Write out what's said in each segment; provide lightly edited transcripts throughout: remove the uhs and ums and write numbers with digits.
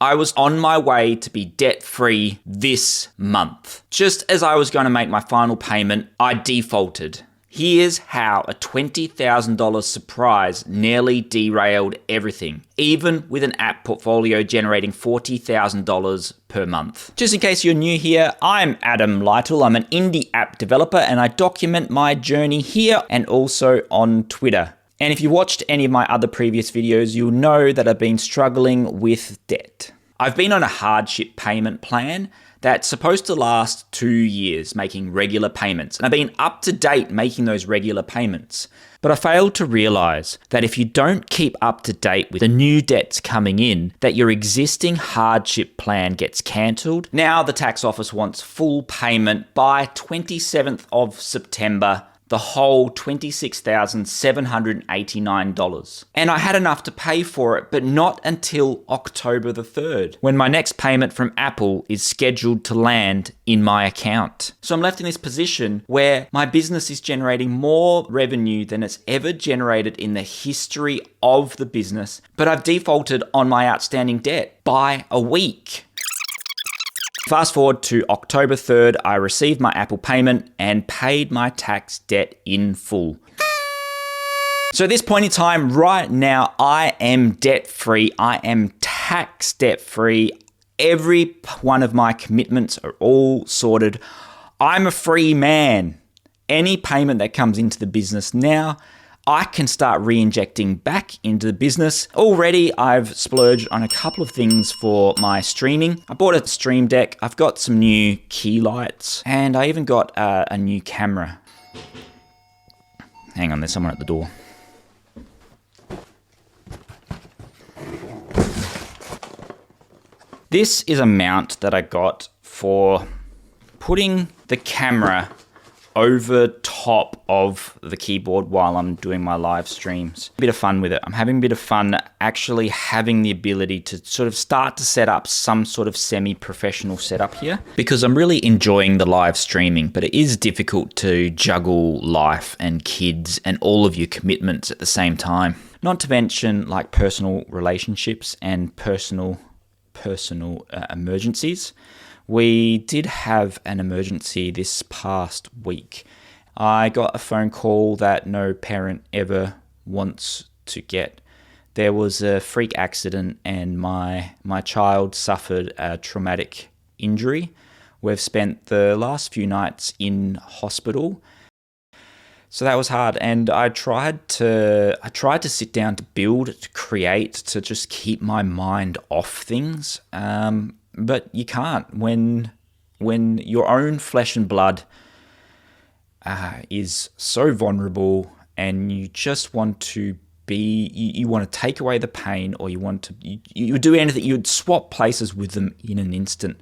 I was on my way to be debt-free this month. Just as I was going to make my final payment, I defaulted. Here's how a $20,000 surprise nearly derailed everything, even with an app portfolio generating $40,000 per month. Just in case you're new here, I'm Adam Lyttle. I'm an indie app developer and I document my journey here and also on Twitter. And if you watched any of my other previous videos, you'll know that I've been struggling with debt. I've been on a hardship payment plan that's supposed to last 2 years, making regular payments. And I've been up to date making those regular payments. But I failed to realize that if you don't keep up to date with the new debts coming in, that your existing hardship plan gets cancelled. Now the tax office wants full payment by 27th of September, the whole $26,789. And I had enough to pay for it, but not until October the 3rd, when my next payment from Apple is scheduled to land in my account. So I'm left in this position where my business is generating more revenue than it's ever generated in the history of the business, but I've defaulted on my outstanding debt by a week. Fast forward to October 3rd, I received my Apple payment and paid my tax debt in full. So at this point in time, right now, I am debt-free. I am tax debt-free. Every one of my commitments are all sorted. I'm a free man. Any payment that comes into the business now, I can start re-injecting back into the business. Already, I've splurged on a couple of things for my streaming. I bought a stream deck. I've got some new key lights, and I even got a new camera. Hang on, there's someone at the door. This is a mount that I got for putting the camera over top of the keyboard while I'm doing my live streams. A bit of fun with it. I'm having a bit of fun actually having the ability to sort of start to set up some sort of semi-professional setup here, because I'm really enjoying the live streaming, but it is difficult to juggle life and kids and all of your commitments at the same time. Not to mention like personal relationships and personal emergencies. We did have an emergency this past week. I got a phone call that no parent ever wants to get. There was a freak accident and my child suffered a traumatic injury. We've spent the last few nights in hospital. So that was hard, and I tried to sit down to build, to create, to just keep my mind off things. But you can't when your own flesh and blood is so vulnerable, and you just want to be, you want to take away the pain, or you want to, you would do anything. You would swap places with them in an instant.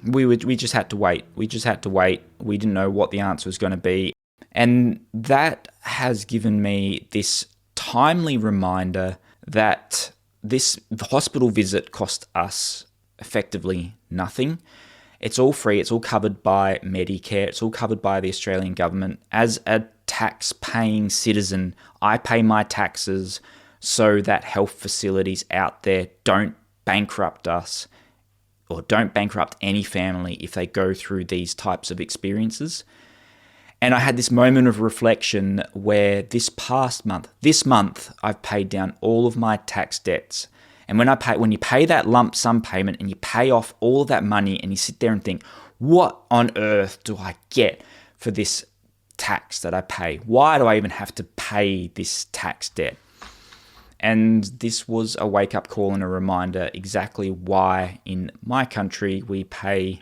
We just had to wait. We didn't know what the answer was going to be, and that has given me this timely reminder that this hospital visit cost us effectively nothing. It's all free. It's all covered by Medicare. It's all covered by the Australian government. As a tax-paying citizen, I pay my taxes so that health facilities out there don't bankrupt us or don't bankrupt any family if they go through these types of experiences. And I had this moment of reflection where this month, I've paid down all of my tax debts. And when you pay that lump sum payment and you pay off all of that money and you sit there and think, what on earth do I get for this tax that I pay? Why do I even have to pay this tax debt? And this was a wake-up call and a reminder exactly why in my country we pay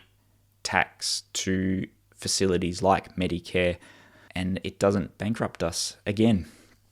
tax to facilities like Medicare, and it doesn't bankrupt us again.